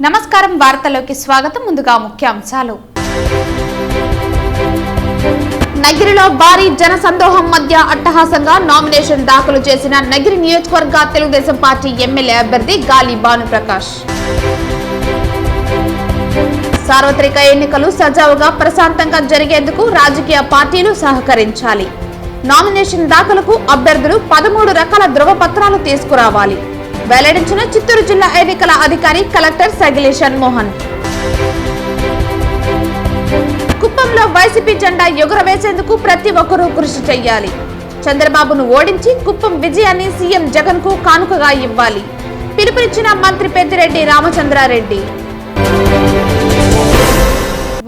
నమస్కారం వార్తల్లోకి స్వాగతం. ముందుగా ముఖ్యాంశాలు. నగిరిలో భారీ జన సందోహం మధ్య అట్టహాసంగా నామినేషన్ దాఖలు చేసిన నగిరి నియోజకవర్గ తెలుగుదేశం పార్టీ ఎమ్మెల్యే అభ్యర్థి గాలి భానుప్రకాష్. సార్వత్రిక ఎన్నికలు సజావుగా ప్రశాంతంగా జరిగేందుకు రాజకీయ పార్టీలు సహకరించాలి. నామినేషన్ దాఖలకు అభ్యర్థులు 13 రకాల ధృవపత్రాలు తీసుకురావాలి. వెల్లడించిన చిత్తూరు జిల్లా ఎన్నికల అధికారి కలెక్టర్ సగిలి షణ్మోహన్. కుప్పంలో వైసీపీ జెండా ఎగురవేసేందుకు ప్రతి ఒక్కరూ కృషి చేయాలి. చంద్రబాబును ఓడించి కుప్పం విజయాన్ని సీఎం జగన్ కు కానుకగా ఇవ్వాలి. పిలుపునిచ్చిన మంత్రి పెద్దిరెడ్డి రామచంద్రారెడ్డి.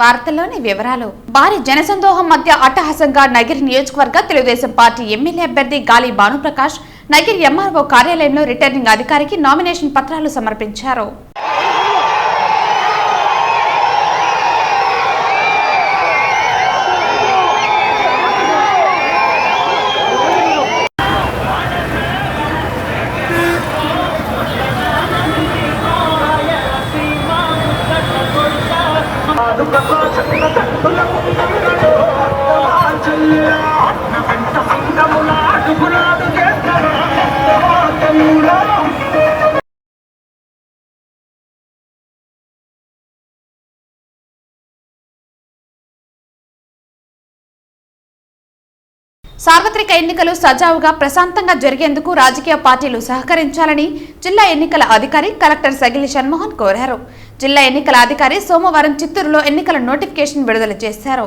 వార్తల్లోని వివరాలు. భారీ జనసందోహం మధ్య అట్టహాసంగా నగిరి నియోజకవర్గ తెలుగుదేశం పార్టీ ఎమ్మెల్యే అభ్యర్థి గాలి భానుప్రకాష్ నగిరి ఎంఆర్ఓ కార్యాలయంలో రిటర్నింగ్ అధికారికి నామినేషన్ పత్రాలు సమర్పించారు. సార్వత్రిక ఎన్నికలు సజావుగా ప్రశాంతంగా జరిగేందుకు రాజకీయ పార్టీలు సహకరించాలని జిల్లా ఎన్నికల అధికారి కలెక్టర్ సగిలి షణ్మోహన్ కోరారు. జిల్లా ఎన్నికల అధికారి సోమవారం చిత్తూరులో ఎన్నికల నోటిఫికేషన్ విడుదల చేశారు.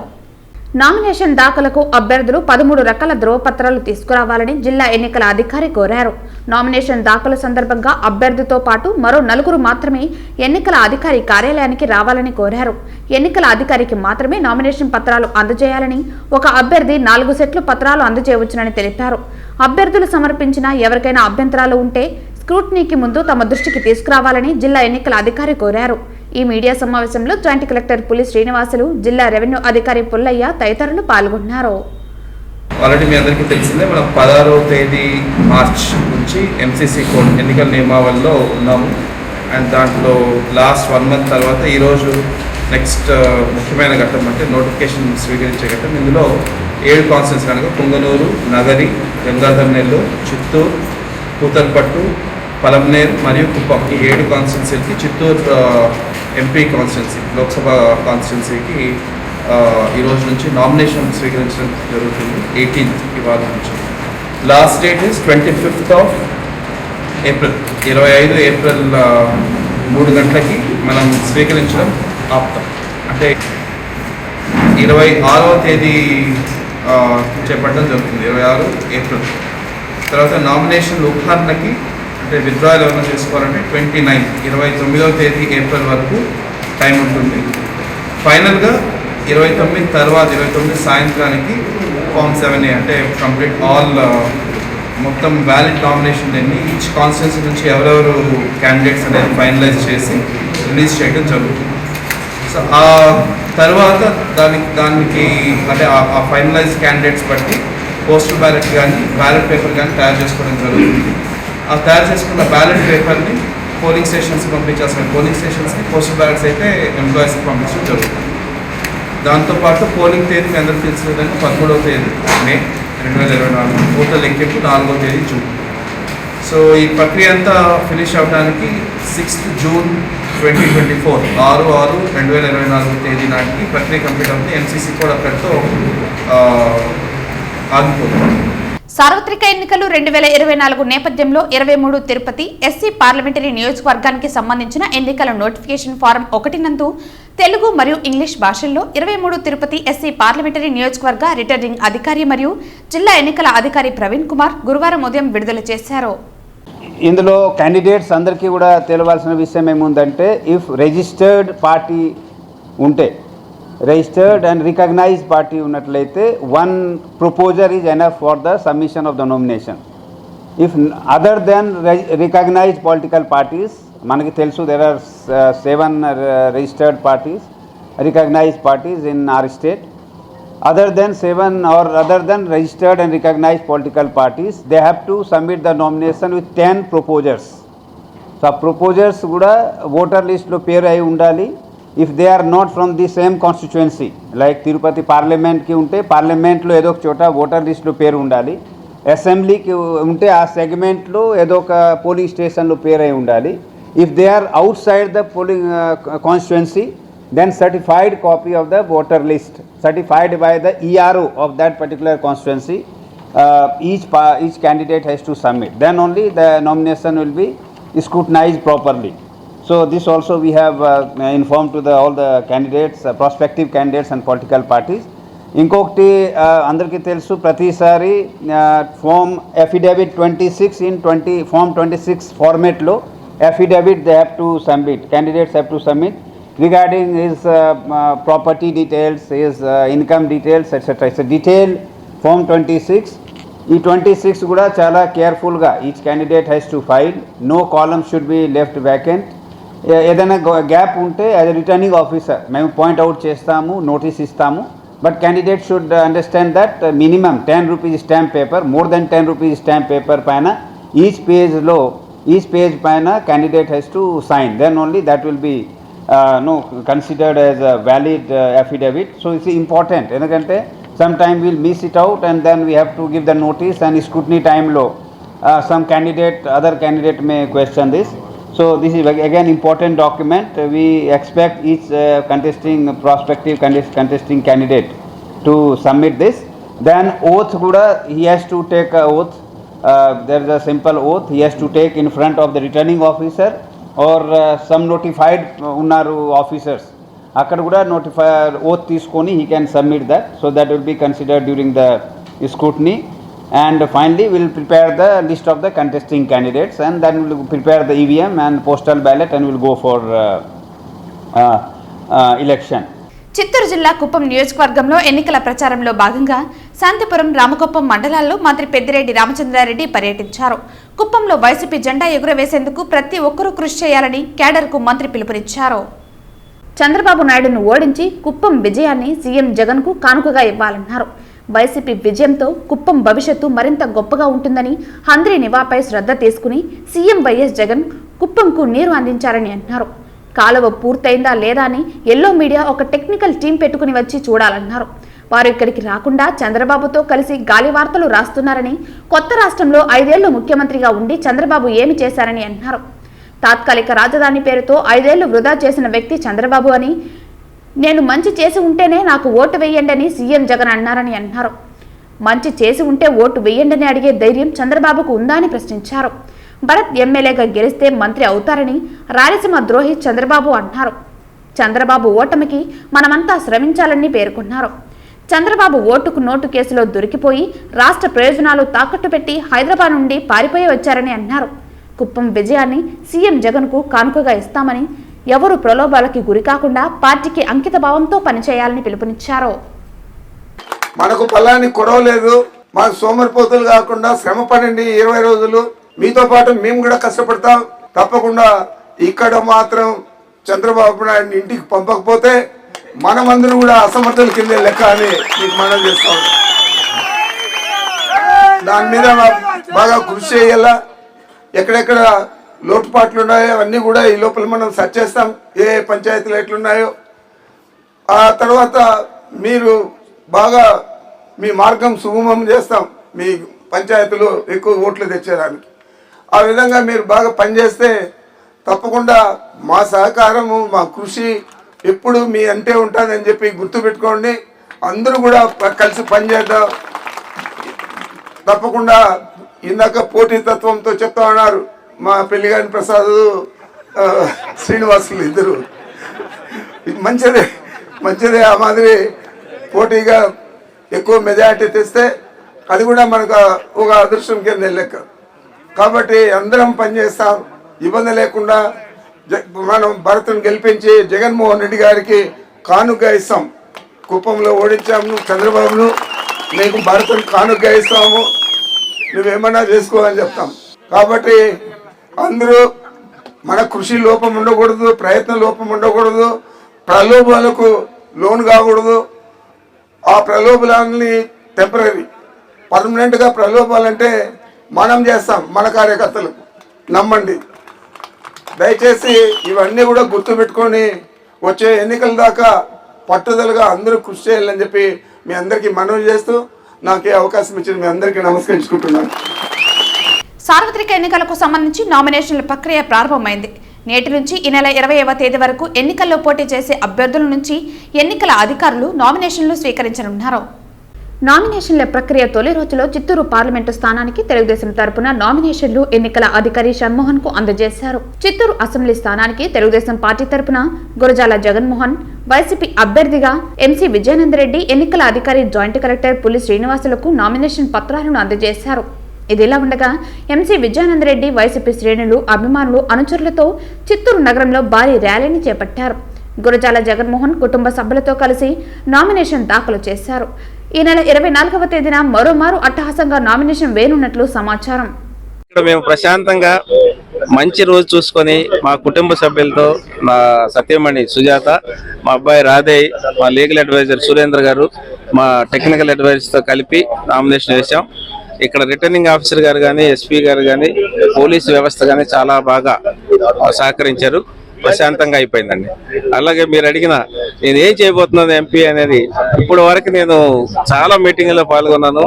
నామినేషన్ దాఖలకు అభ్యర్థులు 13 రకాల ధృవపత్రాలు తీసుకురావాలని జిల్లా ఎన్నికల అధికారి కోరారు. నామినేషన్ దాఖలు సందర్భంగా అభ్యర్థితో పాటు మరో 4 మాత్రమే ఎన్నికల అధికారి కార్యాలయానికి రావాలని కోరారు. ఎన్నికల అధికారికి మాత్రమే నామినేషన్ పత్రాలు అందజేయాలని, ఒక అభ్యర్థి 4 సెట్లు పత్రాలు అందజేయవచ్చునని తెలిపారు. అభ్యర్థులు సమర్పించిన ఎవరికైనా అభ్యంతరాలు ఉంటే స్క్రూటినీకి ముందు తమ దృష్టికి తీసుకురావాలని జిల్లా ఎన్నికల అధికారి కోరారు. ఈ మీడియా సమావేశంలో జాయింట్ కలెక్టర్ పులి శ్రీనివాసులు, జిల్లా రెవెన్యూ అధికారి పుల్లయ్య తదితరులు పాల్గొన్నారు. ఆల్రెడీ మీ అందరికీ తెలిసిందే, మనం 16వ తేదీ మార్చ్ నుంచి ఎంసీసీ కోడ్ ఎన్నికల నియమావళిలో ఉన్నాము. అండ్ దాంట్లో లాస్ట్ 1 మంత్ తర్వాత ఈరోజు నెక్స్ట్ ముఖ్యమైన ఘట్టం అంటే నోటిఫికేషన్ స్వీకరించే ఘట్టం. ఇందులో 7 కాన్స్టిట్యూన్సీ కనుక పుంగనూరు, నగరి, గంగాధర్ నెల్లూరు, చిత్తూరు, పూతన్పట్టు, పలమనేరు మరియు కుప్పం ఈ 7 కాన్స్టిట్యున్సీలకి, చిత్తూరు ఎంపీ కాన్స్టిట్యున్సీ లోక్సభ కాన్స్టిట్యున్సీకి ఈరోజు నుంచి నామినేషన్ స్వీకరించడం జరుగుతుంది. 18th ఇవాళ నుంచి. Last date is 25th April. 25 April 3 గంటలకి మనం స్వీకరించడం ఆపుతాం. అంటే 26వ తేదీ చేపట్టడం జరుగుతుంది, 26 ఏప్రిల్. తర్వాత నామినేషన్ ఉదాహరణకి అంటే విత్డ్రాయల్ ఏమైనా చేసుకోవాలంటే 29వ తేదీ ఏప్రిల్ వరకు టైం ఉంటుంది. ఫైనల్గా 29 తర్వాత 29 సాయంత్రానికి ఫామ్ 7A అంటే కంప్లీట్ ఆల్ మొత్తం వ్యాలిడ్ నామినేషన్ అన్ని ఈచ్ కాన్స్టిట్యున్సీ నుంచి ఎవరెవరు క్యాండిడేట్స్ అనేది ఫైనలైజ్ చేసి రిలీజ్ చేయడం జరుగుతుంది. సో ఆ తర్వాత దానికి అంటే ఆ ఫైనలైజ్ క్యాండిడేట్స్ బట్టి పోస్టల్ బ్యాలెట్ కానీ బ్యాలెట్ పేపర్ కానీ తయారు చేసుకోవడం జరుగుతుంది. ఆ తయారు చేసుకున్న బ్యాలెట్ పేపర్ని పోలింగ్ స్టేషన్స్కి పంపించాల్సిన పోలింగ్ స్టేషన్స్కి, పోస్టల్ బ్యాలెట్స్ అయితే ఎంప్లాయీస్కి పంపించడం జరుగుతుంది. దాంతోపాటు పోలింగ్ తేదీ మీ అందరికీ తెలిసిన విధంగా 13వ తేదీ మే 2024, ఓట్ల లెక్కింపు 4వ తేదీ జూన్. సో ఈ ప్రక్రియ అంతా ఫినిష్ అవ్వడానికి 6th జూన్ 2024 6/6/2024 తేదీ నాటికి ప్రక్రియ కంప్లీట్ అవుతుంది. ఎంసీసీ కూడా అక్కడితో ఆగిపోతుంది. సార్వత్రిక ఎన్నికలు 2024 నేపథ్యంలో 23 తిరుపతి ఎస్సీ పార్లమెంటరీ నియోజకవర్గానికి సంబంధించిన ఎన్నికల నోటిఫికేషన్ ఫారం 1 నందు తెలుగు మరియు ఇంగ్లీష్ భాషల్లో 23 తిరుపతి ఎస్సీ పార్లమెంటరీ నియోజకవర్గ రిటర్నింగ్ అధికారి మరియు జిల్లా ఎన్నికల అధికారి ప్రవీణ్ కుమార్ గురువారం ఉదయం విడుదల చేశారు. ఇందులో క్యాండిడేట్స్ అందరికీ కూడా తెలియాల్సిన విషయం ఏముందంటే, ఇఫ్ రిజిస్టర్డ్ పార్టీ ఉంటే, registered and recognized party ఉన్నట్లయితే 1 proposer is enough for the submission of the nomination. If other than recognized political parties, మనకి తెలుసు there are 7 registered parties, recognized parties in our state. Other than 7 or other than registered and recognized political parties, they have to submit the nomination with 10 proposers. So so ఆ proposers కూడా voter లిస్ట్లో పేరు అయి ఉండాలి. If they are not from the same constituency, like Tirupati పార్లమెంట్కి ఉంటే పార్లమెంట్లో ఏదో ఒక చోట ఓటర్ లిస్ట్లో పేరు ఉండాలి. అసెంబ్లీకి ఉంటే ఆ సెగ్మెంట్లో ఏదో ఒక పోలింగ్ స్టేషన్లో పేరు అయి ఉండాలి. If they are outside the polling constituency, then certified copy of the voter list certified by the ERO of that particular constituency, each candidate has to submit. Then only the nomination will be scrutinized properly. So this also we have informed to all the candidates, prospective candidates and political parties. ఇంకొకటి అందరికీ తెలుసు, ప్రతిసారి form affidavit 26 in form 26 ఫార్మేట్లో affidavit they have to submit, candidates have to submit regarding his property details, his income details, etc. It's a detailed form 26. ఈ 26 కూడా చాలా కేర్ఫుల్గా each candidate has to file. No column should be left vacant. ఏదైనా gap ఉంటే as a returning officer మేము point out చేస్తాము, notice ఇస్తాము. But candidate should understand that minimum 10 rupees stamp paper, more than 10 rupees stamp paper పైన each page పైన candidate has to sign. Then only that will be considered as a valid affidavit. So it's important, ఎందుకంటే sometime we'll miss it out and then we have to give the notice, and scrutiny time low other candidate may question this. So this is again important document. We expect each prospective contesting candidate to submit this. Then oath kuda he has to take a oath. There is a simple oath he has to take in front of the returning officer or some notified unnaru officers. అక్కడ కూడా oath తీసుకొని he can submit that. So that will be considered during the scrutiny. And finally we'll prepare the list of the contesting candidates, and then we'll prepare the EVM and postal ballot, and we'll go for election. Chittoor జిల్లా కుప్పం నియోజకవర్గంలో ఎన్నికల ప్రచారంలో భాగంగా శాంతిపురం, రామకుప్పం మండలాల్లో మంత్రి పెద్దిరెడ్డి రామచంద్రారెడ్డి పర్యటించారు. కుప్పంలో YCP జెండా ఎగురవేసేందుకు ప్రతి ఒక్కరూ కృషి చేయాలని కేడర్కు మంత్రి పిలుపునిచ్చారు. చంద్రబాబు నాయుడును ఓడించి కుప్పం విజయాన్ని సీఎం జగన్కు కానుకగా ఇవ్వాలన్నారు. వైసీపీ విజయంతో కుప్పం భవిష్యత్తు మరింత గొప్పగా ఉంటుందని, హంద్రీ నివాపై శ్రద్ధ తీసుకుని సీఎం వైఎస్ జగన్ కుప్పంకు నీరు అందించారని అన్నారు. కాలువ పూర్తయిందా లేదా అని ఎల్లో మీడియా ఒక టెక్నికల్ టీం పెట్టుకుని వచ్చి చూడాలన్నారు. వారు ఇక్కడికి రాకుండా చంద్రబాబుతో కలిసి గాలి వార్తలు రాస్తున్నారని, కొత్త రాష్ట్రంలో 5 ఏళ్లు ముఖ్యమంత్రిగా ఉండి చంద్రబాబు ఏమి చేశారని అన్నారు. తాత్కాలిక రాజధాని పేరుతో 5 ఏళ్లు వృధా చేసిన వ్యక్తి చంద్రబాబు అని, నేను మంచి చేసి ఉంటేనే నాకు ఓటు వేయండి అని సీఎం జగన్ అన్నారని అన్నారు. మంచి చేసి ఉంటే ఓటు వేయండి అడిగే ధైర్యం చంద్రబాబుకు ఉందా అని ప్రశ్నించారు. భరత్ ఎమ్మెల్యేగా గెలిస్తే మంత్రి అవుతారని రాయలసీమ ద్రోహి చంద్రబాబు అన్నారు. చంద్రబాబు ఓటమికి మనమంతా శ్రమించాలని పేర్కొన్నారు. చంద్రబాబు ఓటుకు నోటు కేసులో దొరికిపోయి రాష్ట్ర ప్రయోజనాలు తాకట్టు పెట్టి హైదరాబాద్ నుండి పారిపోయి వచ్చారని అన్నారు. కుప్పం విజయాన్ని సీఎం జగన్కు కానుకగా ఇస్తామని, ఎవరు ప్రలోభాలకి గురికాకుండా పార్టీకి అంకిత భావంతో పనిచేయాలని పిలుపునిచ్చారు. మనకు పల్లాన్ని కొరవలేదు, మన సోమరిపోతులు కాకుండా శ్రమ పడండి 20 రోజులు. మీతో పాటు మేము కూడా కష్టపడతాం. తప్పకుండా ఇక్కడ మాత్రం చంద్రబాబు నాయుడు ఇంటికి పంపకపోతే మనమందరం కూడా అసమర్థుల కింద లెక్క అని మీకు మనం చేస్తాం. దాని మీద బాగా కృషి చేయాలా. ఎక్కడెక్కడ లోటుపాట్లు ఉన్నాయో అవన్నీ కూడా ఈ లోపల మనం సెర్చ్ చేస్తాం, ఏ పంచాయతీలు ఎట్లున్నాయో. ఆ తర్వాత మీరు బాగా మీ మార్గం సుగమం చేస్తాం, మీ పంచాయతీలు ఎక్కువ ఓట్లు తెచ్చేదానికి. ఆ విధంగా మీరు బాగా పనిచేస్తే తప్పకుండా మా సహకారము, మా కృషి ఎప్పుడు మీ అంటే ఉంటుందని చెప్పి గుర్తుపెట్టుకోండి. అందరూ కూడా కలిసి పనిచేద్దాం. తప్పకుండా ఇందాక పోటీతత్వంతో చెప్తా ఉన్నారు మా పెళ్లిగాని ప్రసాద్, శ్రీనివాసులు ఇద్దరు. మంచిదే ఆ మాదిరి పోటీగా ఎక్కువ మెజారిటీ తెస్తే అది కూడా మనకు ఒక అదృష్టం కింద లెక్క. కాబట్టి అందరం పనిచేస్తాం, ఇబ్బంది లేకుండా మనం భరత్ను గెలిపించి జగన్మోహన్ రెడ్డి గారికి కానుక ఇస్తాం. కుప్పంలో ఓడించాము చంద్రబాబును, నీకు భరత్ను కానుక ఇస్తాము, నువ్వేమన్నా చేసుకోవాలని చెప్తాం. కాబట్టి అందరూ మన కృషి లోపం ఉండకూడదు, ప్రయత్న లోపం ఉండకూడదు, ప్రలోభాలకు లోన్ కాకూడదు. ఆ ప్రలోభాలని టెంపరీ, పర్మనెంట్గా ప్రలోభాలంటే మనం చేస్తాం. మన కార్యకర్తలకు నమ్మండి. దయచేసి ఇవన్నీ కూడా గుర్తుపెట్టుకొని వచ్చే ఎన్నికల దాకా పట్టుదలగా అందరూ కృషి చేయాలని చెప్పి మీ అందరికీ మనవి చేస్తూ నాకు ఈ అవకాశం ఇచ్చిన మీ అందరికీ నమస్కరించుకుంటున్నాను. సార్వత్రిక ఎన్నికలకు సంబంధించి నామినేషన్ల ప్రక్రియ ప్రారంభమైంది. నేటి నుంచి ఈ నెల 20వ తేదీ వరకు ఎన్నికల్లో పోటీ చేసే అభ్యర్థుల నుంచి ఎన్నికల అధికారులు నామినేషన్లు స్వీకరించనున్నారు. నామినేషన్ల ప్రక్రియ తొలి రోజులో చిత్తూరు పార్లమెంటు స్థానానికి తెలుగుదేశం తరపున నామినేషన్లు ఎన్నికల అధికారి షణ్మోహన్ కు అందజేశారు. చిత్తూరు అసెంబ్లీ స్థానానికి తెలుగుదేశం పార్టీ తరపున గురజాల జగన్మోహన్, వైసీపీ అభ్యర్థిగా ఎంసీ విజయానందరెడ్డి, ఎన్నికల అధికారి జాయింట్ కలెక్టర్ పులి శ్రీనివాసులకు నామినేషన్ పత్రాలను అందజేశారు. ఇదిలా ఉండగా ఎంసీ విజయానందరెడ్డి వైసీపీ శ్రేణులు, అభిమానులు, అనుచరులతో చిత్తూరు నగరంలో భారీ ర్యాలీని చేపట్టారు. గురజాల జగన్మోహన్ కుటుంబ సభ్యులతో కలిసి నామినేషన్ దాఖలు చేశారు. ఈ నెల 24వ తేదీన మరోమారు అట్టహాసంగా నామినేషన్ వేయనున్నట్లు సమాచారం. మేము ప్రశాంతంగా మంచి రోజు చూసుకొని మా కుటుంబ సభ్యులతో, మా సత్యమణి సుజాత, మా అబ్బాయి రాధేయ్, మా లీగల్ అడ్వైజర్ సురేంద్ర గారు, మా టెక్నికల్ అడ్వైజర్తో కలిపి నామినేషన్ వేసాం. ఇక్కడ రిటర్నింగ్ ఆఫీసర్ గారు కానీ, ఎస్పీ గారు కానీ, పోలీసు వ్యవస్థ కానీ చాలా బాగా సహకరించారు. ప్రశాంతంగా అయిపోయిందండి. అలాగే మీరు అడిగిన నేను ఏం చేయబోతున్నాను ఎంపీ అనేది, ఇప్పటి వరకు నేను చాలా మీటింగ్లో పాల్గొన్నాను.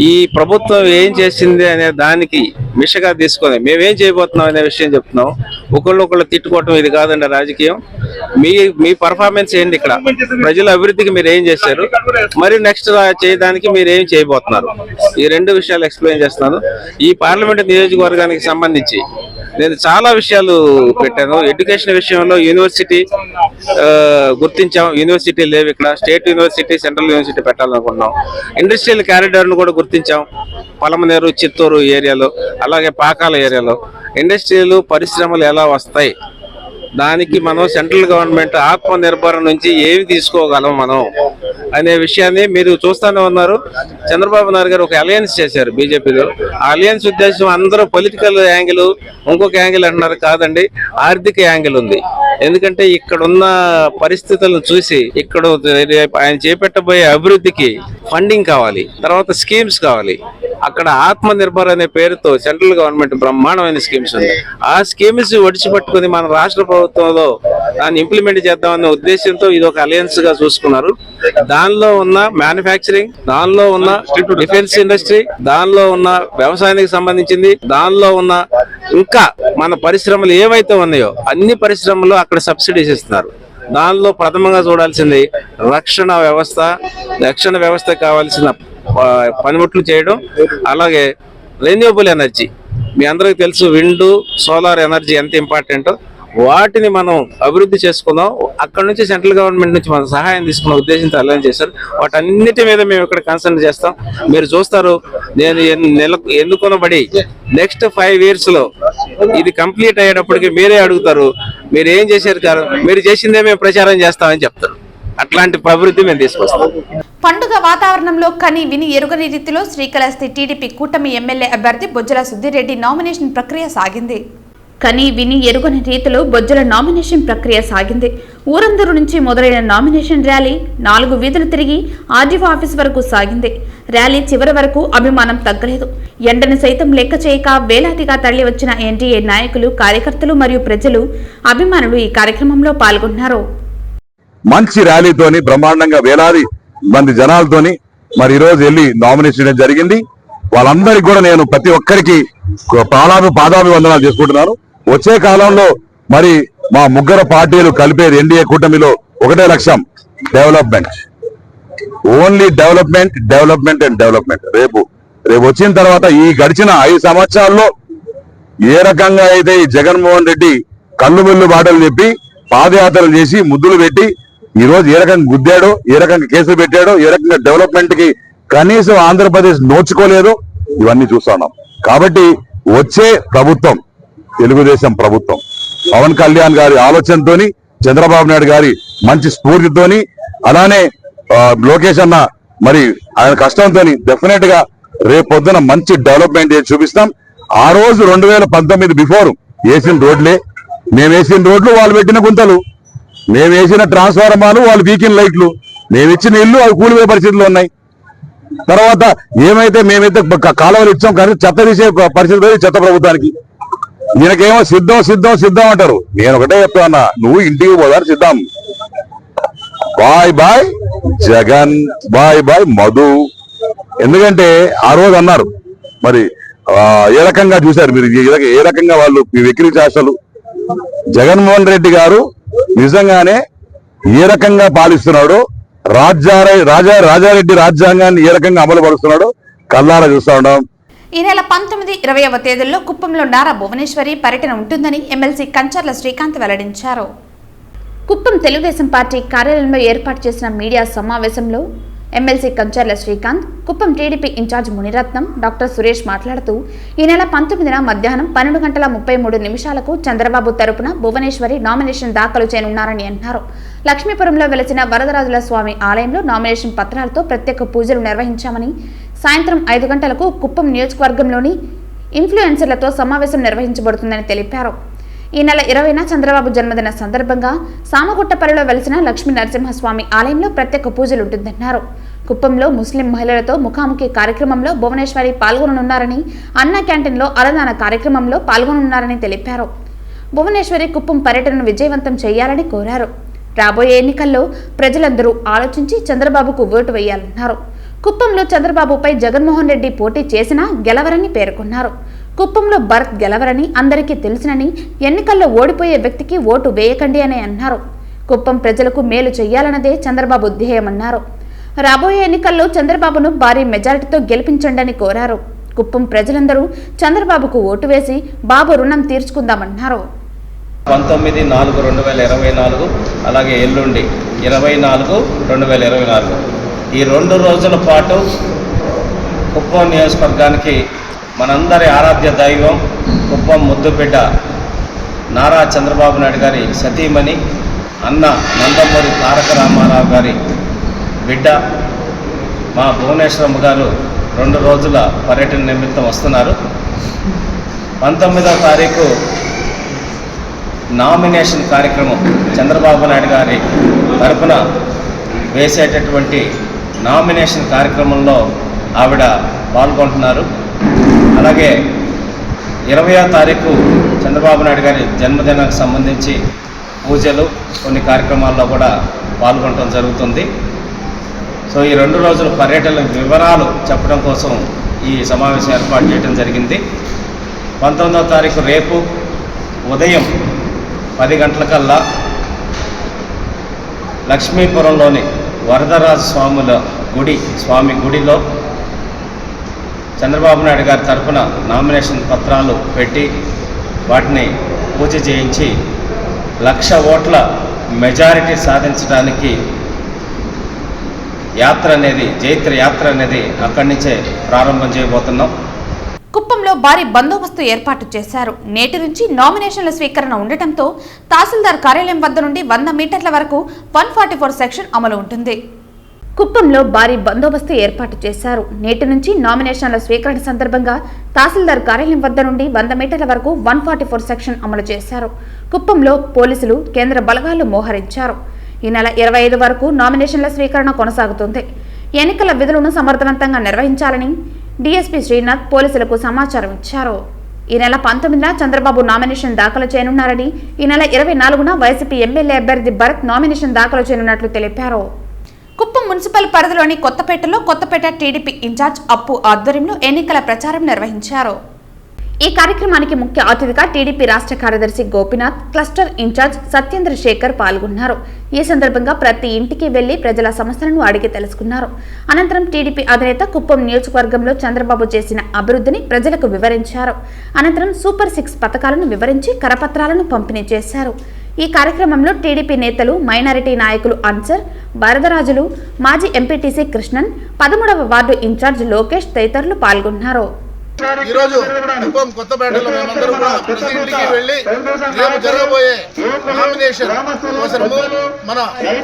ఈ ప్రభుత్వం ఏం చేసింది అనే దానికి మిషగా తీసుకొని మేమేం చేయబోతున్నాం అనే విషయం చెప్తున్నాం. ఒకళ్ళు తిట్టుకోవటం ఇది కాదండి రాజకీయం. మీ పర్ఫార్మెన్స్ ఏంటి, ఇక్కడ ప్రజల అభివృద్ధికి మీరు ఏం చేశారు, మరి నెక్స్ట్ చేయడానికి మీరు ఏం చేయబోతున్నారు, ఈ రెండు విషయాలు ఎక్స్ప్లెయిన్ చేస్తున్నాను. ఈ పార్లమెంట్ నియోజకవర్గానికి సంబంధించి నేను చాలా విషయాలు పెట్టాను. ఎడ్యుకేషన్ విషయంలో యూనివర్సిటీ గుర్తించాం. యూనివర్సిటీ లేవు ఇక్కడ. స్టేట్ యూనివర్సిటీ, సెంట్రల్ యూనివర్సిటీ పెట్టాలనుకున్నాం. ఇండస్ట్రియల్ కారిడార్ను కూడా గుర్తించాం పలమనేరు, చిత్తూరు ఏరియాలో, అలాగే పాకాల ఏరియాలో. ఇండస్ట్రియల్ పరిశ్రమలు ఎలా వస్తాయి, దానికి మనం సెంట్రల్ గవర్నమెంట్ ఆత్మ నిర్భర నుంచి ఏమి తీసుకోగలం మనం అనే విషయాన్ని మీరు చూస్తూనే ఉన్నారు. చంద్రబాబు నాయుడు గారు ఒక అలయన్స్ చేశారు బీజేపీలో. ఆ అలయన్స్ ఉద్దేశం అందరూ పొలిటికల్ యాంగిల్, ఇంకొక యాంగిల్ అంటున్నారు. కాదండి, ఆర్థిక యాంగిల్ ఉంది. ఎందుకంటే ఇక్కడ ఉన్న పరిస్థితులను చూసి ఇక్కడ ఆయన చేపట్టబోయే అభివృద్ధికి ఫండింగ్ కావాలి, తర్వాత స్కీమ్స్ కావాలి. అక్కడ ఆత్మ నిర్భర్ అనే పేరుతో సెంట్రల్ గవర్నమెంట్ బ్రహ్మాండమైన స్కీమ్స్ ఉంది. ఆ స్కీమ్స్ ఒడిచిపట్టుకుని మన రాష్ట్ర ప్రభుత్వంలో దాన్ని ఇంప్లిమెంట్ చేద్దామనే ఉద్దేశంతో ఇది ఒక అలయన్స్ గా చూసుకున్నారు. దానిలో ఉన్న మ్యానుఫ్యాక్చరింగ్, దానిలో ఉన్న డిఫెన్స్ ఇండస్ట్రీ, దానిలో ఉన్న వ్యవసాయానికి సంబంధించింది, దానిలో ఉన్న ఇంకా మన పరిశ్రమలు ఏవైతే ఉన్నాయో అన్ని పరిశ్రమలు అక్కడ సబ్సిడీస్ ఇస్తున్నారు. దానిలో ప్రథమంగా చూడాల్సింది రక్షణ వ్యవస్థ కావాల్సిన పనిముట్లు చేయడం. అలాగే రెన్యూవబుల్ ఎనర్జీ, మీ అందరికీ తెలుసు విండ్, సోలార్ ఎనర్జీ ఎంత ఇంపార్టెంటో, వాటిని మనం అభివృద్ధి చేసుకుందాం. అక్కడ నుంచి సెంట్రల్ గవర్నమెంట్ నుంచి మనం సహాయం తీసుకున్న ఉద్దేశంతో అలైన్ చేశారు. వాటన్నిటి మీద మేము ఇక్కడ కన్సల్ట్ చేస్తాం. మీరు చూస్తారు, నేను ఎన్నుకొనబడి నెక్స్ట్ 5 years లో ఇది కంప్లీట్ అయ్యేటప్పటికి మీరే అడుగుతారు, మీరు ఏం చేశారు కాదు, మీరు చేసిందే మేము ప్రచారం చేస్తామని చెప్తారు. అట్లాంటి అభివృద్ధి మేము తీసుకొస్తాం. పండుగ వాతావరణంలో కని విని ఎరుగని రీతిలో శ్రీకాళహస్తి టీడీపీ కూటమి ఎమ్మెల్యే అభ్యర్థి బొజ్జల సుధీరెడ్డి నామినేషన్ ప్రక్రియ సాగింది. కని విని ఎరుగని రీతిలో బొజ్జల నామినేషన్ ప్రక్రియ సాగింది. ఊరందరు నుంచి మొదలైన నామినేషన్ ర్యాలీ 4 వీధులు తిరిగి ఆర్డీఓ ఆఫీస్ వరకు సాగింది. ర్యాలీ చివరి వరకు అభిమానం తగ్గలేదు. ఎండను సైతం లెక్క చేయక వేలాదిగా తరలి వచ్చిన ఎన్డీఏ నాయకులు, కార్యకర్తలు మరియు ప్రజలు, అభిమానులు ఈ కార్యక్రమంలో పాల్గొన్నారు. మంచి ర్యాలీతోని, బ్రహ్మాండంగా వేలాది మంది జనాలతోని మరి ఈరోజు వెళ్ళి నామినేషన్ చేయడం జరిగింది. వాళ్ళందరికీ కూడా నేను ప్రతి ఒక్కరికి పాదాభివందనాలు చేసుకుంటున్నాను. వచ్చే కాలంలో మరి మా ముగ్గురు పార్టీలు కలిపేది ఎన్డీఏ కూటమిలో ఒకటే లక్ష్యం, development, only development and development. రేపు వచ్చిన తర్వాత ఈ గడిచిన 5 సంవత్సరాల్లో ఏ రకంగా అయితే ఈ జగన్మోహన్ రెడ్డి కళ్ళు ముళ్ళు బాటలు చెప్పి పాదయాత్రలు చేసి ముద్దులు పెట్టి ఈ రోజు ఏ రకంగా గుద్దాడో, ఏ రకంగా కేసులు పెట్టాడో, ఏ రకంగా డెవలప్మెంట్ కి కనీసం ఆంధ్రప్రదేశ్ నోచుకోలేదో ఇవన్నీ చూస్తున్నాం. కాబట్టి వచ్చే ప్రభుత్వం తెలుగుదేశం ప్రభుత్వం, పవన్ కళ్యాణ్ గారి ఆలోచనతోని, చంద్రబాబు నాయుడు గారి మంచి స్ఫూర్తితోని, అలానే లోకేష్ అన్న మరి ఆయన కష్టంతో డెఫినెట్ గా రేపు పొద్దున మంచి డెవలప్మెంట్ చేసి చూపిస్తాం. ఆ రోజు 2019 బిఫోర్ వేసిన రోడ్లే, మేము వేసిన రోడ్లు వాళ్ళు పెట్టిన గుంతలు, మేము వేసిన ట్రాన్స్ఫార్మర్లు వాళ్ళు వీకిన లైట్లు, మేము ఇచ్చిన ఇల్లు అవి కూలిపోయే పరిస్థితులు ఉన్నాయి. తర్వాత మేమైతే కాలువలు ఇచ్చాం కానీ చెత్త తీసే పరిస్థితి చెత్త ప్రభుత్వానికి. ఈయనకేమో సిద్ధం సిద్ధం సిద్ధం అంటారు. నేను ఒకటే చెప్తాను, నువ్వు ఇంటికి పోదారు సిద్ధం. Bye bye Jagan, bye bye Madhu. ఎందుకంటే ఆ రోజు అన్నారు, మరి ఏ రకంగా చూశారు మీరు, ఏ రకంగా వాళ్ళు వెకిలి చేష్టలు. జగన్మోహన్ రెడ్డి గారు నిజంగానే ఏ రకంగా పాలిస్తున్నాడో, రాజారెడ్డి రాజ్యాంగాన్ని ఏ రకంగా అమలు పరుస్తున్నాడో కళ్ళారా చూస్తా ఉన్నాం. ఈ నెల 19, 20వ తేదీల్లో కుప్పంలో నారా భువనేశ్వరి పర్యటన ఉంటుందని ఎమ్మెల్సీ కంచర్ల శ్రీకాంత్ వెల్లడించారు. కుప్పం తెలుగుదేశం పార్టీ కార్యాలయంలో ఏర్పాటు చేసిన మీడియా సమావేశంలో MLC Kancharla Srikanth, Kuppam TDP in charge Muniratnam, doctor Suresh మాట్లాడుతూ ఈ నెల 19న మధ్యాహ్నం 12:33 చంద్రబాబు తరపున భువనేశ్వరి నామినేషన్ దాఖలు చేయనున్నారని అన్నారు. లక్ష్మీపురంలో వెలసిన వరదరాజుల స్వామి ఆలయంలో నామినేషన్ పత్రాలతో ప్రత్యేక పూజలు నిర్వహించామని, సాయంత్రం 5 గంటలకు కుప్పం నియోజకవర్గంలోని ఇన్ఫ్లుయెన్సర్లతో సమావేశం నిర్వహించబడుతుందని తెలిపారు. ఈ నెల 20న చంద్రబాబు జన్మదిన సందర్భంగా సామగుట్టపల్లిలో వెలిసిన లక్ష్మీ నరసింహస్వామి ఆలయంలో ప్రత్యేక పూజలు ఉంటుందన్నారు. కుప్పంలో ముస్లిం మహిళలతో ముఖాముఖి కార్యక్రమంలో భువనేశ్వరి పాల్గొననున్నారని, అన్న క్యాంటీన్లో అన్నదాన కార్యక్రమంలో పాల్గొననున్నారని తెలిపారు. భువనేశ్వరి కుప్పం పర్యటనను విజయవంతం చేయాలని కోరారు. రాబోయే ఎన్నికల్లో ప్రజలందరూ ఆలోచించి చంద్రబాబుకు ఓటు వేయాలన్నారు. కుప్పంలో చంద్రబాబుపై జగన్మోహన్ రెడ్డి పోటీ చేసినా గెలవరని పేర్కొన్నారు. కుప్పంలో భరత్ గెలవరని అందరికీ తెలుసునని, ఎన్నికల్లో ఓడిపోయే వ్యక్తికి ఓటు వేయకండి అని అన్నారు. కుప్పం ప్రజలకు మేలు చేయాలన్నదే చంద్రబాబు ధ్యేయమన్నారు. రాబోయే ఎన్నికల్లో చంద్రబాబును భారీ మెజారిటీతో గెలిపించండి కోరారు. కుప్పం ప్రజలందరూ చంద్రబాబుకు ఓటు వేసి బాబు రుణం తీర్చుకుందామన్నారు. 19/4/2024 అలాగే ఎల్లుండి 24/2024 ఈ 2 రోజుల పాటు కుప్పం నియోజకవర్గానికి మనందరి ఆరాధ్య దైవం, కుప్పం ముద్దుబిడ్డ నారా చంద్రబాబు నాయుడు గారి సతీమణి అన్న నందమూరి తారక రామారావు గారి బిడ్డ మా భువనేశ్వరమ్మ గారు 2 రోజుల పర్యటన నిమిత్తం వస్తున్నారు. 19వ తారీఖు నామినేషన్ కార్యక్రమం చంద్రబాబు నాయుడు గారి తరఫున వేసేటటువంటి నామినేషన్ కార్యక్రమంలో ఆవిడ పాల్గొంటున్నారు. అలాగే 20వ తారీఖు చంద్రబాబు నాయుడు గారి జన్మదినానికి సంబంధించి పూజలు, కొన్ని కార్యక్రమాల్లో కూడా పాల్గొనడం జరుగుతుంది. సో ఈ 2 రోజుల పర్యటన వివరాలు చెప్పడం కోసం ఈ సమావేశం ఏర్పాటు చేయడం జరిగింది. 19వ తారీఖు రేపు ఉదయం 10 గంటలకల్లా లక్ష్మీపురంలోని వరదరాజ స్వామి గుడిలో చంద్రబాబు నాయుడు గారి తరఫున నామినేషన్ పత్రాలు పెట్టి వాటిని పూజ చేయించి 1,00,000 ఓట్ల మెజారిటీ సాధించడానికి జైత్ర యాత్ర అనేది అక్కడి నుంచే ప్రారంభం చేయబోతున్నాం. కుప్పంలో భారీ బందోబస్తు ఏర్పాటు చేశారు. నేటి నుంచి నామినేషన్ల స్వీకరణ ఉండటంతో తహసీల్దార్ కార్యాలయం వద్ద నుండి 100 మీటర్ల వరకు 144 సెక్షన్ అమలు ఉంటుంది. కుప్పంలో భారీ బందోబస్తు ఏర్పాటు చేశారు. నేటి నుంచి నామినేషన్ల స్వీకరణ సందర్భంగా తహసీల్దార్ కార్యాలయం వద్ద నుండి 100 మీటర్ల వరకు 144 సెక్షన్ అమలు చేశారు. కుప్పంలో పోలీసులు, కేంద్ర బలగాలు మోహరించారు. ఈ నెల 25 వరకు నామినేషన్ల స్వీకరణ కొనసాగుతుంది. ఎన్నికల విధులను సమర్థవంతంగా నిర్వహించాలని డీఎస్పీ శ్రీనాథ్ పోలీసులకు సమాచారం ఇచ్చారు. ఈ నెల 19న చంద్రబాబు నామినేషన్ దాఖలు చేయనున్నారని, ఈ నెల 24న వైసీపీ ఎమ్మెల్యే అభ్యర్థి భరత్ నామినేషన్ దాఖలు చేయనున్నట్లు తెలిపారు. కుప్పం మున్సిపల్ పరిధిలోని కొత్తపేట టీడీపీ ఇన్ఛార్జ్ అప్పు ఆధ్వర్యంలో ఎన్నికల ప్రచారం నిర్వహించారు. ఈ కార్యక్రమానికి ముఖ్య అతిథిగా టీడీపీ రాష్ట్ర కార్యదర్శి గోపినాథ్, క్లస్టర్ ఇన్ఛార్జ్ సత్యేంద్ర శేఖర్ పాల్గొన్నారు. ఈ సందర్భంగా ప్రతి ఇంటికి వెళ్లి ప్రజల సమస్యలను అడిగి తెలుసుకున్నారు. అనంతరం టీడీపీ అధినేత కుప్పం నియోజకవర్గంలో చంద్రబాబు చేసిన అభివృద్ధిని ప్రజలకు వివరించారు. అనంతరం సూపర్ 6 పథకాలను వివరించి కరపత్రాలను పంపిణీ చేశారు. ఈ కార్యక్రమంలో టీడీపీ నేతలు, మైనారిటీ నాయకులు అన్సర్, వరదరాజులు, మాజీ ఎంపీటీసీ కృష్ణన్, 13వ వార్డు ఇన్ఛార్జ్ లోకేష్ తదితరులు పాల్గొన్నారు. ఈరోజు కుప్పం కొత్తపేటలో మేమందరూ కూడా ప్రతి ఇంటికి వెళ్ళి రేపు జరగబోయే నామినేషన్ కోసము మన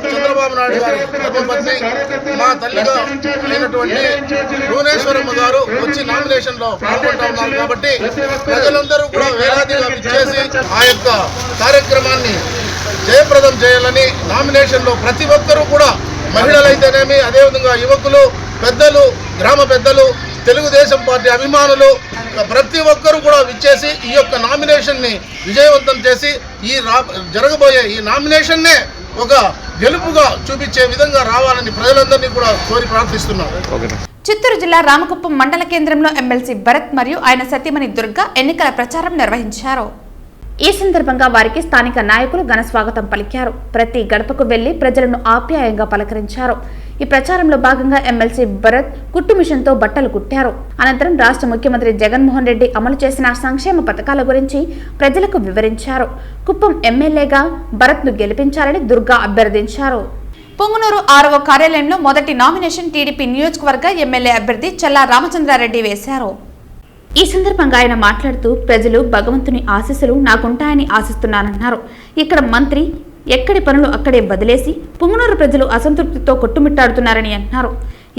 చంద్రబాబు నాయుడు గారి ధర్మపత్ని, మా తల్లిగా అయినటువంటి భువనేశ్వరమ్మ గారు వచ్చి నామినేషన్ లో పాల్గొంటా ఉన్నారు. కాబట్టి ప్రజలందరూ కూడా వేలాదిగా విచ్చేసి ఆ యొక్క కార్యక్రమాన్ని జయప్రదం చేయాలని, నామినేషన్ లో ప్రతి ఒక్కరూ కూడా మహిళలైతేనేమి, అదేవిధంగా యువకులు, పెద్దలు, గ్రామ పెద్దలు, తెలుగుదేశం పార్టీ అభిమానులు ప్రతి ఒక్కరూ కూడా విచ్చేసి ఈ యొక్క నామినేషన్ని విజయవంతం చేసి జరగబోయే ఈ నామినేషన్నే ఒక గెలుపుగా చూపించే విధంగా రావాలని ప్రజలందరినీ కూడా కోరి ప్రార్థిస్తున్నాను. చిత్తూరు జిల్లా రామకుప్పం మండల కేంద్రంలో ఎమ్మెల్సీ భరత్ మరియు ఆయన సతీమణి దుర్గా ఎన్నికల ప్రచారం నిర్వహించారు. ఈ సందర్భంగా వారికి స్థానిక నాయకులు ఘన స్వాగతం పలికారు. ప్రతి గడపకు వెళ్లి ప్రజలను ఆప్యాయంగా పలకరించారు. ఈ ప్రచారంలో భాగంగా ఎమ్మెల్సీ భరత్ కుట్టు మిషన్తో బట్టలు కుట్టారు. అనంతరం రాష్ట్ర ముఖ్యమంత్రి జగన్మోహన్ రెడ్డి అమలు చేసిన సంక్షేమ పథకాల గురించి ప్రజలకు వివరించారు. కుప్పం ఎమ్మెల్యేగా భరత్ను గెలిపించాలని దుర్గా అభ్యర్థించారు. పొంగునూరు 6వ కార్యాలయంలో మొదటి నామినేషన్ టీడీపీ నియోజకవర్గ ఎమ్మెల్యే అభ్యర్థి చల్లా రామచంద్రారెడ్డి వేశారు. ఈ సందర్భంగా ఆయన మాట్లాడుతూ ప్రజలు భగవంతుని ఆశీస్సులు నాకుంటాయని ఆశిస్తున్నానన్నారు. ఇక్కడ మంత్రి ఎక్కడి పనులు అక్కడే వదిలేసి పుంగనూరు ప్రజలు అసంతృప్తితో కొట్టుమిట్టాడుతున్నారని అన్నారు.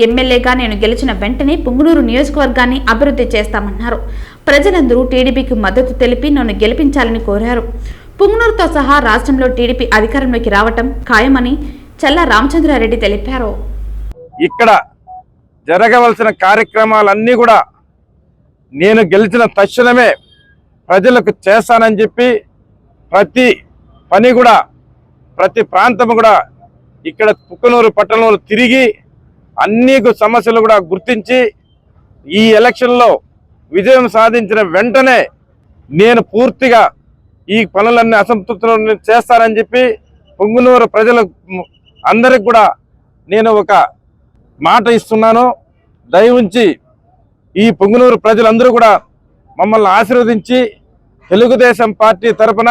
ఎమ్మెల్యేగా నేను గెలిచిన వెంటనే పుంగనూరు నియోజకవర్గాన్ని అభివృద్ధి చేస్తామన్నారు. ప్రజలందరూ టీడీపీకి మద్దతు తెలిపి నన్ను గెలిపించాలని కోరారు. పుంగనూరుతో సహా రాష్ట్రంలో టీడీపీ అధికారంలోకి రావటం ఖాయమని చల్లా రామచంద్రారెడ్డి తెలిపారు. ఇక్కడ జరగవలసిన కార్యక్రమాలన్నీ కూడా నేను గెలిచిన తక్షణమే ప్రజలకు చేస్తానని చెప్పి ప్రతి పని కూడా ప్రతి ప్రాంతం కూడా ఇక్కడ పుక్కనూరు పట్టణంలో తిరిగి అన్ని సమస్యలు కూడా గుర్తించి ఈ ఎలక్షన్లో విజయం సాధించిన వెంటనే నేను పూర్తిగా ఈ పనులన్నీ అసంతృప్తులను చేస్తానని చెప్పి పుంగనూరు ప్రజల అందరికి కూడా నేను ఒక మాట ఇస్తున్నాను. దయవుంచి ఈ పుంగనూరు ప్రజలందరూ కూడా మమ్మల్ని ఆశీర్వదించి తెలుగుదేశం పార్టీ తరఫున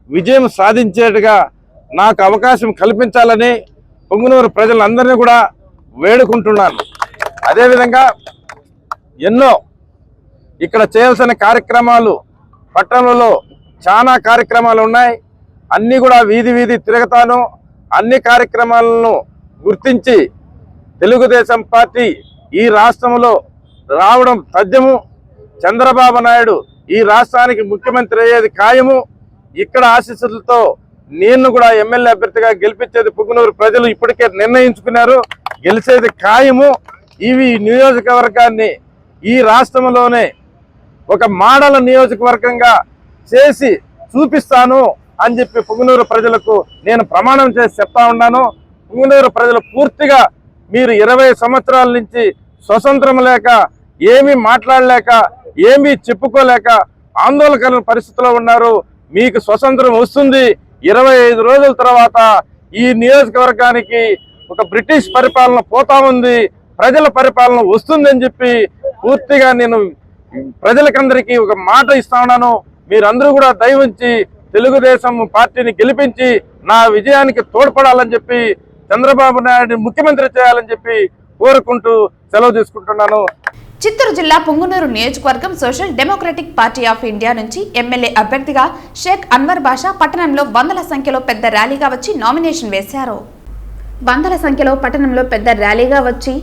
విజయం సాధించేట్టుగా నాకు అవకాశం కల్పించాలని పుంగనూరు ప్రజలందరినీ కూడా వేడుకుంటున్నాను. అదేవిధంగా ఎన్నో ఇక్కడ చేయాల్సిన కార్యక్రమాలు పట్టణంలో చాలా కార్యక్రమాలు ఉన్నాయి. అన్నీ కూడా వీధి వీధి తిరుగుతాను. అన్ని కార్యక్రమాలను గుర్తించి తెలుగుదేశం పార్టీ ఈ రాష్ట్రంలో రావడం తథ్యము. చంద్రబాబు నాయుడు ఈ రాష్ట్రానికి ముఖ్యమంత్రి అయ్యేది ఖాయము. ఇక్కడ ఆశీస్సులతో నేను కూడా ఎమ్మెల్యే అభ్యర్థిగా గెలిపించేది పుంగనూరు ప్రజలు ఇప్పటికే నిర్ణయించుకున్నారు. గెలిచేది ఖాయము. ఇవి నియోజకవర్గాన్ని ఈ రాష్ట్రంలోనే ఒక మోడల్ నియోజకవర్గంగా చేసి చూపిస్తాను అని చెప్పి పుంగనూరు ప్రజలకు నేను ప్రమాణం చేసి చెప్తా ఉన్నాను. పుంగనూరు ప్రజలు పూర్తిగా మీరు 20 సంవత్సరాల నుంచి స్వతంత్రం లేక ఏమీ మాట్లాడలేక ఏమీ చెప్పుకోలేక ఆందోళనకర పరిస్థితిలో ఉన్నారు. మీకు స్వతంత్రం వస్తుంది. 25 రోజుల తర్వాత ఈ నియోజకవర్గానికి ఒక బ్రిటిష్ పరిపాలన పోతా ఉంది, ప్రజల పరిపాలన వస్తుందని చెప్పి పూర్తిగా నేను ప్రజలకందరికీ ఒక మాట ఇస్తా ఉన్నాను. మీరందరూ కూడా దయవుంచి తెలుగుదేశం పార్టీని గెలిపించి నా విజయానికి తోడ్పడాలని చెప్పి చంద్రబాబు నాయుడు ముఖ్యమంత్రి చేయాలని చెప్పి కోరుకుంటూ సెలవు తీసుకుంటున్నాను. చిత్తూరు జిల్లా పుంగనూరు నియోజకవర్గం social democratic party of India నుంచి ఎమ్మెల్యే అభ్యర్థిగా షేక్ అన్వర్ బాషా పట్టణంలో వందల సంఖ్యలో పెద్ద ర్యాలీగా వచ్చి నామినేషన్ వేశారు. వందల సంఖ్యలో పట్టణంలో పెద్ద ర్యాలీగా వచ్చి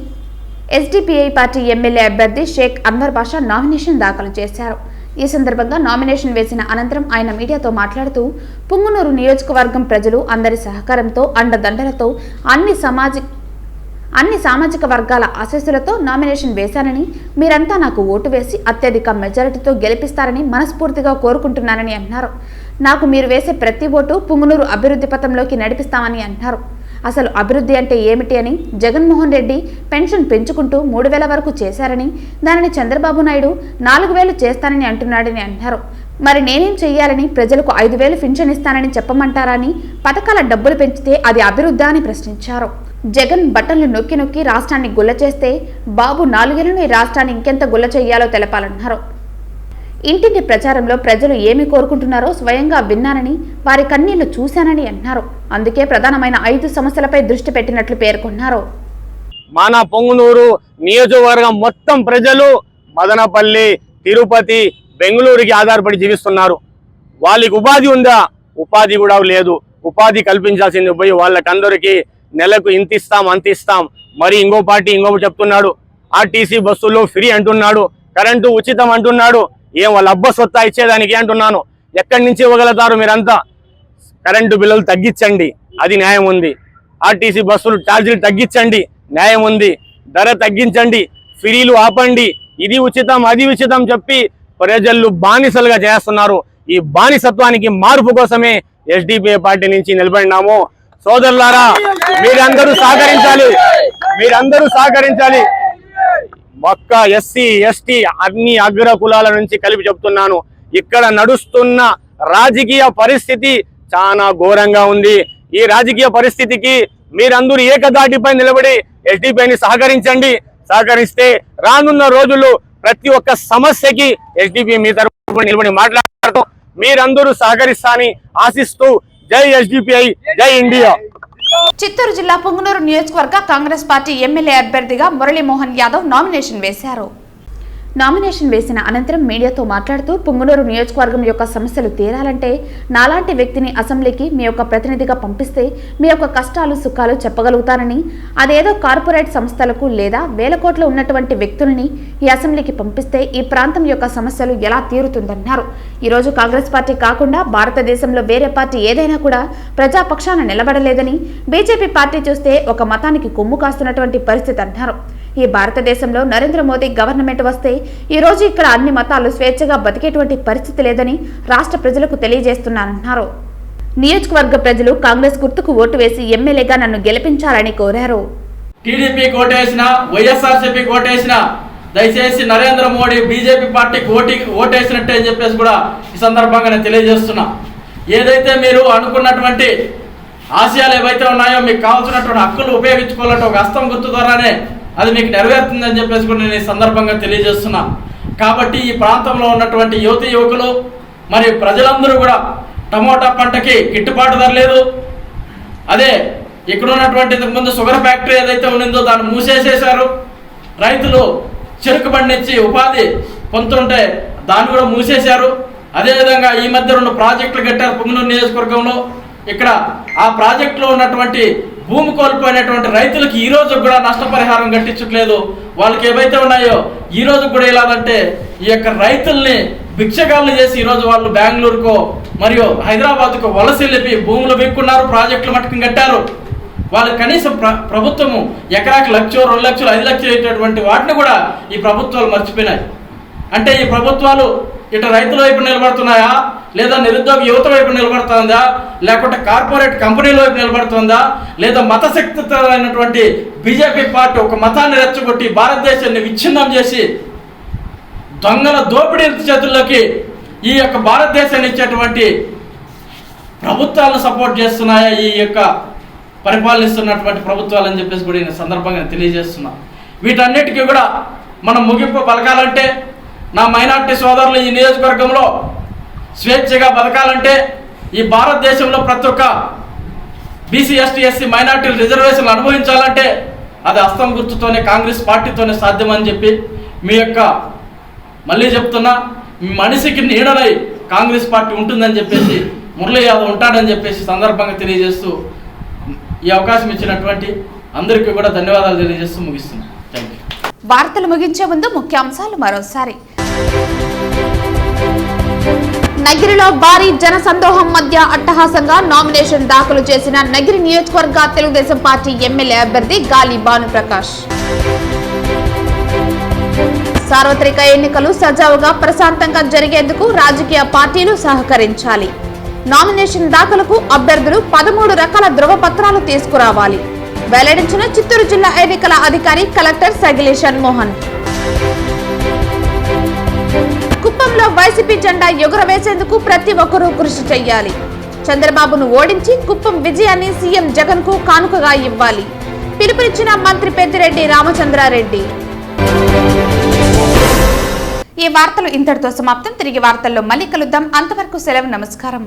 ఎస్డిపిఐ పార్టీ ఎమ్మెల్యే అభ్యర్థి షేక్ అన్వర్ బాషా నామినేషన్ దాఖలు చేశారు. ఈ సందర్భంగా నామినేషన్ వేసిన అనంతరం ఆయన మీడియాతో మాట్లాడుతూ పుంగనూరు నియోజకవర్గం ప్రజలు అందరి సహకారంతో అండదండలతో అన్ని సామాజిక వర్గాల ఆశీస్సులతో నామినేషన్ వేశానని, మీరంతా నాకు ఓటు వేసి అత్యధిక మెజారిటీతో గెలిపిస్తారని మనస్ఫూర్తిగా కోరుకుంటున్నానని అన్నారు. నాకు మీరు వేసే ప్రతి ఓటు పుంగనూరు అభివృద్ధి పథంలోకి నడిపిస్తామని అన్నారు. అసలు అభివృద్ధి అంటే ఏమిటి అని జగన్మోహన్ రెడ్డి పెన్షన్ పెంచుకుంటూ 3,000 వరకు చేశారని, దానిని చంద్రబాబు నాయుడు 4,000 చేస్తానని అంటున్నాడని అన్నారు. మరి నేనేం చెయ్యాలని, ప్రజలకు 5,000 పింఛన్ ఇస్తానని చెప్పమంటారా అని, పథకాల డబ్బులు పెంచితే అది అభివృద్ధి అని ప్రశ్నించారు. జగన్ బట్టలు నొక్కి నొక్కి రాష్ట్రాన్ని గుల్ల చేస్తే బాబు 4 ఏళ్లను ఈ రాష్ట్రాన్ని ఇంకెంత గుల్ల చెయ్యాలో తెలపాలన్నారు. ఇంటింటి ప్రచారంలో ప్రజలు ఏమి కోరుకుంటున్నారో స్వయంగా విన్నానని, వారి కన్నీళ్లు చూశానని అన్నారు. అందుకే ప్రధానమైన 5 సమస్యలపై దృష్టి పెట్టినట్లు పేర్కొన్నారు. మన పొంగునూరు నియోజకవర్గం మొత్తం ప్రజలు మదనపల్లి, తిరుపతి, బెంగళూరుకి ఆధారపడి జీవిస్తున్నారు. వాళ్ళకి ఉపాధి ఉందా? ఉపాధి కూడా లేదు. ఉపాధి కల్పించాల్సింది పోయి వాళ్ళకందరికీ నెలకు ఇంత ఇస్తాం అంత ఇస్తాం. మరి ఇంకో పార్టీ ఇంకొకటి చెప్తున్నాడు. ఆర్టీసీ బస్సుల్లో ఫ్రీ అంటున్నాడు, కరెంటు ఉచితం అంటున్నాడు. ఏం వాళ్ళ అబ్బ సొత్తా ఇచ్చేదానికి అంటున్నాను. ఎక్కడి నుంచి ఇవ్వగలుగుతారు మీరంతా? కరెంటు బిల్లులు తగ్గించండి, అది న్యాయం ఉంది. ఆర్టీసీ బస్సులు ఛార్జీలు తగ్గించండి, న్యాయం ఉంది. ధర తగ్గించండి, ఫ్రీలు ఆపండి. ఇది ఉచితం అది ఉచితం చెప్పి ప్రజలు బానిసలుగా చేస్తున్నారు. ఈ బానిసత్వానికి మార్పు కోసమే ఎస్డిపిఐ పార్టీ నుంచి నిలబడినాము. సోదరులారా, మీరందరూ సహకరించాలి. ఒక్క ఎస్సీ ఎస్టీ అన్ని అగ్ర కులాల నుంచి కలిపి చెప్తున్నాను, ఇక్కడ నడుస్తున్న రాజకీయ పరిస్థితి చాలా ఘోరంగా ఉంది. ఈ రాజకీయ పరిస్థితికి మీరందరూ ఏకదాటిపై నిలబడి ఎస్డిపిఐని సహకరిస్తే రానున్న రోజుల్లో ప్రతి ఒక్క సమస్యకి ఎస్డిపిఐ మీ తరఫున నిలబడి మాట్లాడుతూ మీరందరూ సహకరిస్తారని ఆశిస్తూ జై ఎస్డిపిఐ, జై ఇండియా. చిత్తూరు జిల్లా పుంగనూరు నియోజకవర్గ కాంగ్రెస్ పార్టీ ఎమ్మెల్యే అభ్యర్థిగా మురళీమోహన్ యాదవ్ నామినేషన్ వేశారు. నామినేషన్ వేసిన అనంతరం మీడియాతో మాట్లాడుతూ పుంగనూరు నియోజకవర్గం యొక్క సమస్యలు తీరాలంటే నాలాంటి వ్యక్తిని అసెంబ్లీకి మీ యొక్క ప్రతినిధిగా పంపిస్తే మీ యొక్క కష్టాలు సుఖాలు చెప్పగలుగుతానని, అదేదో కార్పొరేట్ సంస్థలకు లేదా వేల కోట్ల ఉన్నటువంటి వ్యక్తుల్ని ఈ అసెంబ్లీకి పంపిస్తే ఈ ప్రాంతం యొక్క సమస్యలు ఎలా తీరుతుందన్నారు. ఈరోజు కాంగ్రెస్ పార్టీ కాకుండా భారతదేశంలో వేరే పార్టీ ఏదైనా కూడా ప్రజాపక్షాన నిలబడలేదని, బీజేపీ పార్టీ చూస్తే ఒక మతానికి కొమ్ము కాస్తున్నటువంటి పరిస్థితి అన్నారు. ఈ భారతదేశంలో నరేంద్ర మోదీ గవర్నమెంట్ వస్తే ఈ రోజు ఇక్కడ అన్ని మతాలు స్వేచ్ఛగా బతికేటువంటి పరిస్థితి లేదని రాష్ట్ర ప్రజలకు తెలియజేస్తున్నానన్నారు. నియోజకవర్గ ప్రజలు కాంగ్రెస్ గుర్తుకు ఓటు వేసి ఎమ్మెల్యేగా నన్ను గెలిపించాలని కోరారు. టీడీపీ కోటేసిన, వైఎస్ఆర్సీపీ కోటేసిన, దయచేసి నరేంద్ర మోడీ బీజేపీ పార్టీకి ఓటేసినట్టే అని చెప్పేసి కూడా ఈ సందర్భంగా నేను తెలియజేస్తున్నా. ఏదైతే మీరు అనుకున్నటువంటి ఆశయాలు ఏవైతే ఉన్నాయో, మీకు కావాల్సినటువంటి హక్కులు ఉపయోగించుకోవాలంటే ఒక హస్తం గుర్తు ద్వారానే అది మీకు నెరవేరుతుందని చెప్పేసి కూడా నేను ఈ సందర్భంగా తెలియజేస్తున్నా. కాబట్టి ఈ ప్రాంతంలో ఉన్నటువంటి యువకులు మరి ప్రజలందరూ కూడా టమోటా పంటకి గిట్టుబాటు ధర లేదు. అదే ఇక్కడ ఉన్నటువంటి ఇంతకుముందు షుగర్ ఫ్యాక్టరీ ఏదైతే ఉండిందో దాన్ని మూసేసేశారు. రైతులు చెరుకు బండిచ్చి ఉపాధి పొందుతుంటే దాన్ని కూడా మూసేశారు. అదేవిధంగా ఈ మధ్య 2 ప్రాజెక్టులు కట్టారు పుంగనూరు నియోజకవర్గంలో. ఇక్కడ ఆ ప్రాజెక్టులో ఉన్నటువంటి భూమి కోల్పోయినటువంటి రైతులకి ఈ రోజు కూడా నష్టపరిహారం కట్టించట్లేదు. వాళ్ళకి ఏవైతే ఉన్నాయో ఈ రోజు కూడా ఎలాగంటే ఈ యొక్క రైతుల్ని భిక్షగాళ్ళు చేసి ఈరోజు వాళ్ళు బెంగళూరుకో మరియు హైదరాబాద్కు వలస వెళ్ళి భూములు విక్కున్నారు, ప్రాజెక్టులు మట్టుకు కట్టారు. వాళ్ళు కనీసం ప్రభుత్వము ఎకరాకి 1 లక్ష, 2 లక్షలు, 5 లక్షలు అయ్యేటటువంటి వాటిని కూడా ఈ ప్రభుత్వాలు మర్చిపోయినాయి. అంటే ఈ ప్రభుత్వాలు ఇటు రైతుల వైపు నిలబడుతున్నాయా, లేదా నిరుద్యోగ యువత వైపు నిలబడుతుందా, లేకుంటే కార్పొరేట్ కంపెనీల వైపు నిలబడుతుందా, లేదా మతశక్తిమైనటువంటి బీజేపీ పార్టీ ఒక మతాన్ని రెచ్చగొట్టి భారతదేశాన్ని విచ్ఛిన్నం చేసి దొంగల దోపిడీ చేతుల్లోకి ఈ యొక్క భారతదేశాన్ని ఇచ్చేటువంటి ప్రభుత్వాలను సపోర్ట్ చేస్తున్నాయా ఈ యొక్క పరిపాలిస్తున్నటువంటి ప్రభుత్వాలని చెప్పేసి కూడా ఈ సందర్భంగా తెలియజేస్తున్నా. వీటన్నిటికీ కూడా మనం ముగింపు పలకాలంటే, నా మైనార్టీ సోదరులు ఈ నియోజకవర్గంలో స్వేచ్ఛగా బతకాలంటే, ఈ భారతదేశంలో ప్రతి ఒక్క బీసీ, ఎస్టీ, ఎస్సీ మైనార్టీలు రిజర్వేషన్లు అనుభవించాలంటే అది హస్తం గుర్తుతోనే, కాంగ్రెస్ పార్టీతోనే సాధ్యమని చెప్పి మీ యొక్క మళ్ళీ చెప్తున్నా, మీ మనిషికి నీడనై కాంగ్రెస్ పార్టీ ఉంటుందని చెప్పేసి, మురళీ యాదవ్ ఉంటాడని చెప్పేసి సందర్భంగా తెలియజేస్తూ ఈ అవకాశం ఇచ్చినటువంటి అందరికీ కూడా ధన్యవాదాలు తెలియజేస్తూ ముగిస్తున్నాను. Thank you. వార్తలు ముగించే ముందు ముఖ్యాంశాలు మరోసారి. నగిరిలో భారీ జన సందోహం మధ్య అట్టహాసంగా నామినేషన్ దాఖలు చేసిన నగిరి నియోజకవర్గ తెలుగుదేశం పార్టీ ఎమ్మెల్యే అభ్యర్థి గాలి భానుప్రకాష్. సార్వత్రిక ఎన్నికలు సజావుగా ప్రశాంతంగా జరిగేందుకు రాజకీయ పార్టీలు సహకరించాలి. నామినేషన్ దాఖలుకు అభ్యర్థులు 13 రకాల ధృవపత్రాలు తీసుకురావాలి. వెల్లడించిన చిత్తూరు జిల్లా ఎన్నికల అధికారి కలెక్టర్ సగిలి షణ్మోహన్. కుప్పంలో వైసీపీ జెండా ఎగురవేసేందుకు ప్రతి ఒక్కరూ కృషి చేయాలి. చంద్రబాబును ఓడించి కుప్పం విజయాన్ని సీఎం జగన్ కు కానుకగా ఇవ్వాలి. పిలుపునిచ్చిన మంత్రి పెద్దిరెడ్డి రామచంద్రారెడ్డి. ఈ వార్తలు ఇంతటితో సమాప్తం. తిరిగి వార్తల్లో మళ్ళీ కలుద్దాం. అంతవరకు సెలవు. నమస్కారం.